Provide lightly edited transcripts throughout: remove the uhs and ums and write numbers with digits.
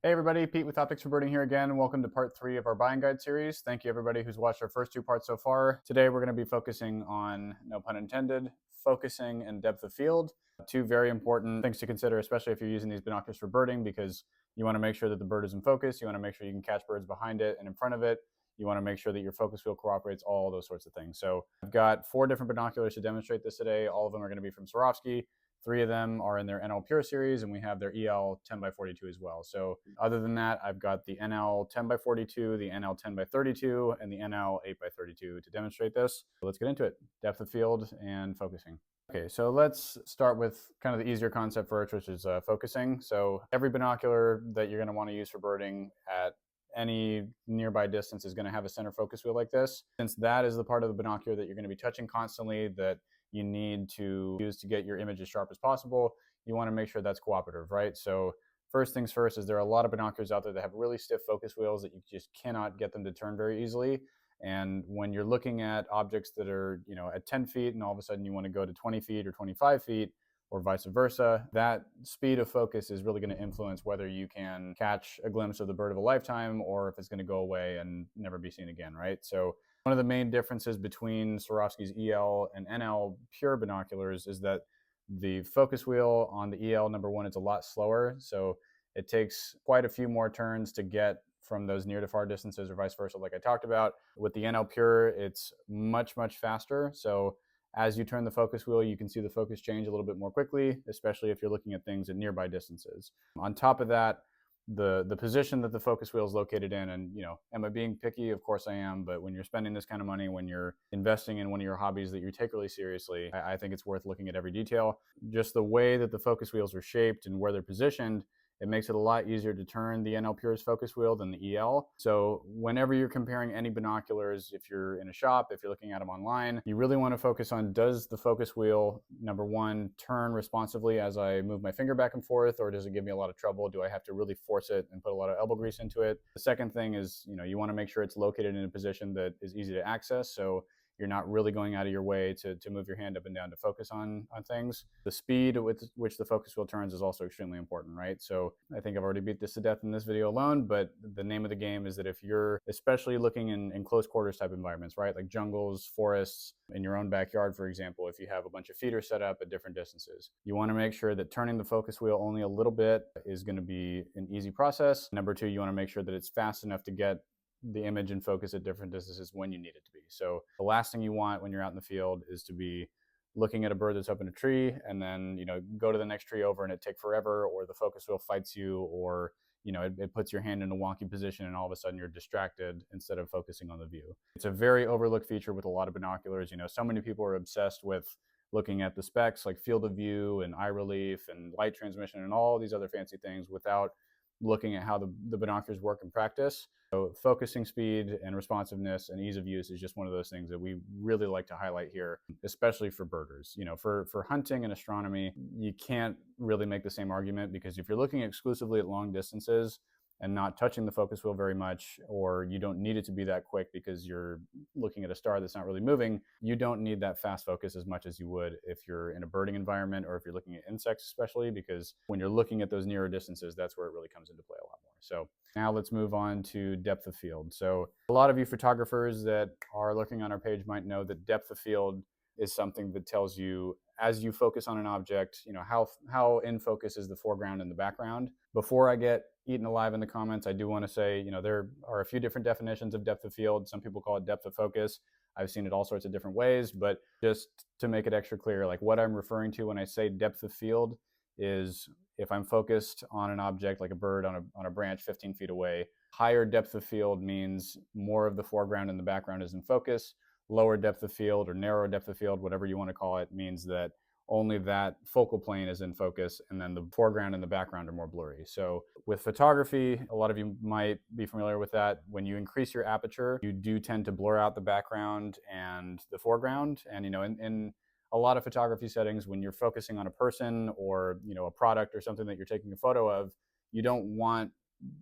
Hey everybody, Pete with Optics for Birding here again, and welcome to part 3 of our buying guide series. Thank you everybody who's watched our first 2 parts so far. Today we're going to be focusing on, no pun intended, focusing and depth of field. 2 very important things to consider, especially if you're using these binoculars for birding, because you want to make sure that the bird is in focus, you want to make sure you can catch birds behind it and in front of it, you want to make sure that your focus wheel cooperates, all those sorts of things. So I've got 4 different binoculars to demonstrate this today. All of them are going to be from Swarovski. 3 of them are in their NL Pure series, and we have their EL 10x42 as well. So other than that, I've got the NL 10x42, the NL 10x32, and the NL 8x32 to demonstrate this. So let's get into it. Depth of field and focusing. Okay, so let's start with kind of the easier concept first, which is focusing. So every binocular that you're going to want to use for birding at any nearby distance is going to have a center focus wheel like this. Since that is the part of the binocular that you're going to be touching constantly, that you need to use to get your image as sharp as possible, you want to make sure that's cooperative, right? So first things first is there are a lot of binoculars out there that have really stiff focus wheels that you just cannot get them to turn very easily. And when you're looking at objects that are, at 10 feet and all of a sudden you want to go to 20 feet or 25 feet or vice versa, that speed of focus is really going to influence whether you can catch a glimpse of the bird of a lifetime or if it's going to go away and never be seen again, right? So one of the main differences between Swarovski's EL and NL Pure binoculars is that the focus wheel on the EL, number one, it's a lot slower. So it takes quite a few more turns to get from those near to far distances or vice versa, like I talked about. With the NL Pure, it's much, much faster. So as you turn the focus wheel, you can see the focus change a little bit more quickly, especially if you're looking at things at nearby distances. On top of that, the position that the focus wheel is located in, and am I being picky? Of course I am, but when you're spending this kind of money, when you're investing in one of your hobbies that you take really seriously, I think it's worth looking at every detail. Just the way that the focus wheels are shaped and where they're positioned, it makes it a lot easier to turn the NL Pure's focus wheel than the EL. So whenever you're comparing any binoculars, if you're in a shop, if you're looking at them online, you really want to focus on, does the focus wheel, number one, turn responsively as I move my finger back and forth, or does it give me a lot of trouble? Do I have to really force it and put a lot of elbow grease into it? The second thing is, you want to make sure it's located in a position that is easy to access. So you're not really going out of your way to move your hand up and down to focus on things. The speed with which the focus wheel turns is also extremely important, right? So I think I've already beat this to death in this video alone, but the name of the game is that if you're especially looking in close quarters type environments, right? Like jungles, forests, in your own backyard, for example, if you have a bunch of feeders set up at different distances, you want to make sure that turning the focus wheel only a little bit is going to be an easy process. Number two, you want to make sure that it's fast enough to get the image and focus at different distances when you need it to be. So the last thing you want when you're out in the field is to be looking at a bird that's up in a tree and then go to the next tree over and it take forever, or the focus wheel fights you, or it puts your hand in a wonky position and all of a sudden you're distracted instead of focusing on the view. It's a very overlooked feature with a lot of binoculars. So many people are obsessed with looking at the specs like field of view and eye relief and light transmission and all these other fancy things without looking at how the binoculars work in practice. So focusing speed and responsiveness and ease of use is just one of those things that we really like to highlight here, especially for birders. For hunting and astronomy, you can't really make the same argument, because if you're looking exclusively at long distances and not touching the focus wheel very much, or you don't need it to be that quick because you're looking at a star that's not really moving, you don't need that fast focus as much as you would if you're in a birding environment or if you're looking at insects especially, because when you're looking at those nearer distances, that's where it really comes into play a lot more. So now let's move on to depth of field. So a lot of you photographers that are looking on our page might know that depth of field is something that tells you, as you focus on an object, how in focus is the foreground and the background. Before I get eaten alive in the comments, I do want to say, there are a few different definitions of depth of field. Some people call it depth of focus. I've seen it all sorts of different ways, but just to make it extra clear, like what I'm referring to when I say depth of field is if I'm focused on an object like a bird on a branch 15 feet away, higher depth of field means more of the foreground and the background is in focus. Lower depth of field or narrow depth of field, whatever you want to call it, means that only that focal plane is in focus and then the foreground and the background are more blurry. So with photography, a lot of you might be familiar with that. When you increase your aperture, you do tend to blur out the background and the foreground. And in a lot of photography settings, when you're focusing on a person or a product or something that you're taking a photo of, you don't want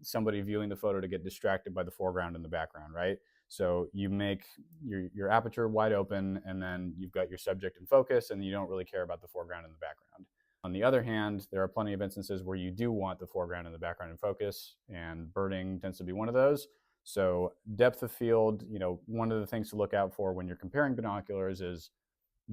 somebody viewing the photo to get distracted by the foreground and the background, right? So you make your aperture wide open, and then you've got your subject in focus, and you don't really care about the foreground and the background. On the other hand, there are plenty of instances where you do want the foreground and the background in focus, and birding tends to be one of those. So depth of field, one of the things to look out for when you're comparing binoculars is,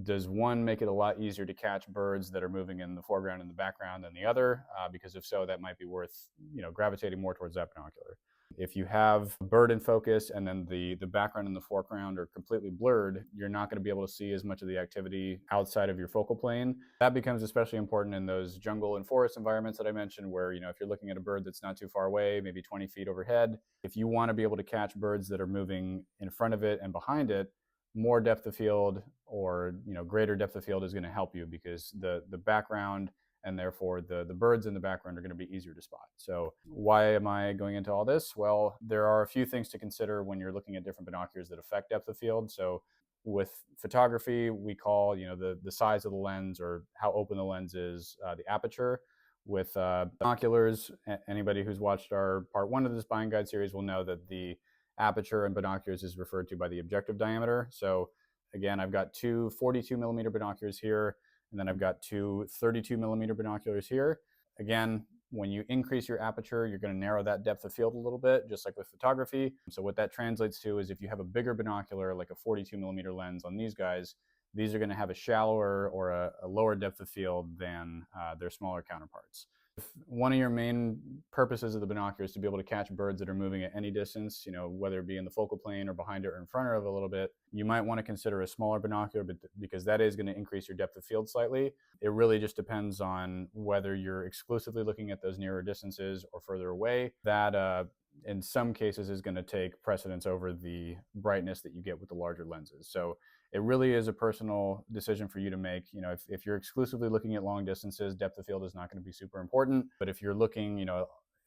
does one make it a lot easier to catch birds that are moving in the foreground and the background than the other? Because if so, that might be worth gravitating more towards that binocular. If you have a bird in focus and then the background and the foreground are completely blurred, you're not going to be able to see as much of the activity outside of your focal plane. That becomes especially important in those jungle and forest environments that I mentioned, where if you're looking at a bird that's not too far away, maybe 20 feet overhead, if you want to be able to catch birds that are moving in front of it and behind it, more depth of field or greater depth of field is going to help you, because the background and therefore the birds in the background are going to be easier to spot. So why am I going into all this? Well, there are a few things to consider when you're looking at different binoculars that affect depth of field. So with photography, we call the size of the lens, or how open the lens is, the aperture. With binoculars, anybody who's watched our part 1 of this buying guide series will know that the aperture in binoculars is referred to by the objective diameter. So again, I've got two 42 millimeter binoculars here, and then I've got two 32 millimeter binoculars here. Again, when you increase your aperture, you're going to narrow that depth of field a little bit, just like with photography. So what that translates to is, if you have a bigger binocular, like a 42 millimeter lens on these guys, these are going to have a shallower or a lower depth of field than their smaller counterparts. If one of your main purposes of the binocular is to be able to catch birds that are moving at any distance, whether it be in the focal plane or behind it or in front of it a little bit, you might want to consider a smaller binocular, because that is going to increase your depth of field slightly. It really just depends on whether you're exclusively looking at those nearer distances or further away. That in some cases is going to take precedence over the brightness that you get with the larger lenses. So it really is a personal decision for you to make. If you're exclusively looking at long distances, depth of field is not going to be super important. But if you're looking,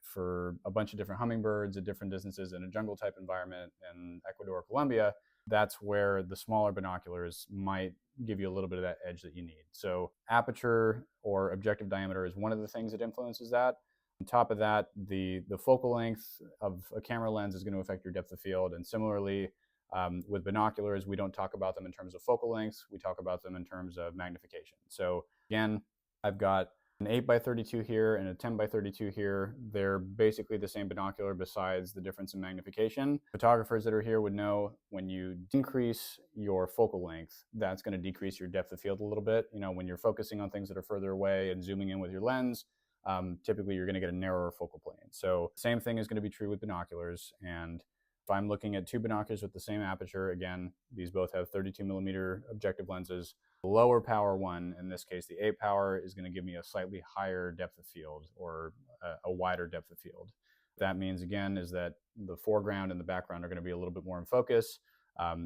for a bunch of different hummingbirds at different distances in a jungle type environment in Ecuador or Colombia, that's where the smaller binoculars might give you a little bit of that edge that you need. So aperture or objective diameter is one of the things that influences that. On top of that, the focal length of a camera lens is going to affect your depth of field. And similarly, with binoculars, we don't talk about them in terms of focal lengths. We talk about them in terms of magnification. So again, I've got an 8x32 here and a 10x32 here. They're basically the same binocular, besides the difference in magnification. Photographers that are here would know, when you increase your focal length, that's going to decrease your depth of field a little bit. When you're focusing on things that are further away and zooming in with your lens, typically you're going to get a narrower focal plane. So same thing is going to be true with binoculars. And if I'm looking at two binoculars with the same aperture, again, these both have 32 millimeter objective lenses. The lower power one, in this case the 8 power, is going to give me a slightly higher depth of field, or a wider depth of field. That means, again, is that the foreground and the background are going to be a little bit more in focus.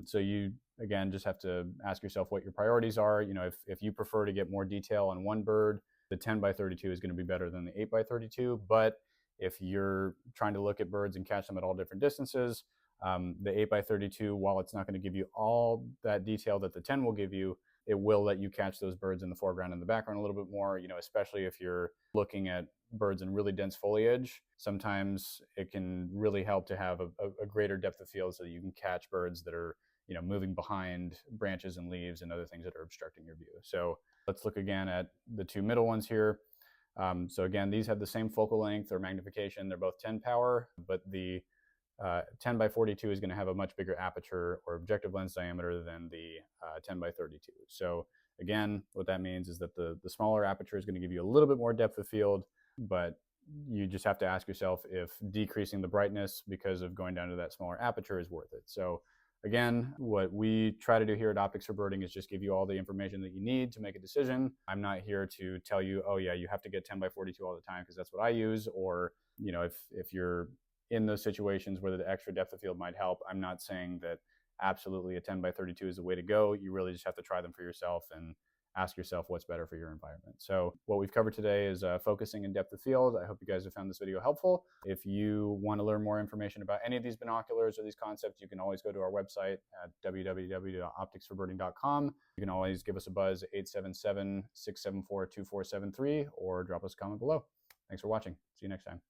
So you, again, just have to ask yourself what your priorities are. If you prefer to get more detail on one bird, the 10x32 is going to be better than the 8x32. But if you're trying to look at birds and catch them at all different distances, the 8x32, while it's not going to give you all that detail that the 10 will give you, it will let you catch those birds in the foreground and the background a little bit more, especially if you're looking at birds in really dense foliage. Sometimes it can really help to have a greater depth of field, so that you can catch birds that are moving behind branches and leaves and other things that are obstructing your view. So let's look again at the two middle ones here. So again, these have the same focal length or magnification. They're both 10 power, but the 10x42 is going to have a much bigger aperture or objective lens diameter than the 10x32. So again, what that means is that the smaller aperture is going to give you a little bit more depth of field, but you just have to ask yourself if decreasing the brightness because of going down to that smaller aperture is worth it. So again, what we try to do here at Optics for Birding is just give you all the information that you need to make a decision. I'm not here to tell you, oh yeah, you have to get 10x42 all the time because that's what I use, or if you're in those situations where the extra depth of field might help. I'm not saying that absolutely a 10x32 is the way to go. You really just have to try them for yourself and ask yourself what's better for your environment. So what we've covered today is focusing and depth of field. I hope you guys have found this video helpful. If you want to learn more information about any of these binoculars or these concepts, you can always go to our website at www.opticsforbirding.com. You can always give us a buzz at 877-674-2473 or drop us a comment below. Thanks for watching. See you next time.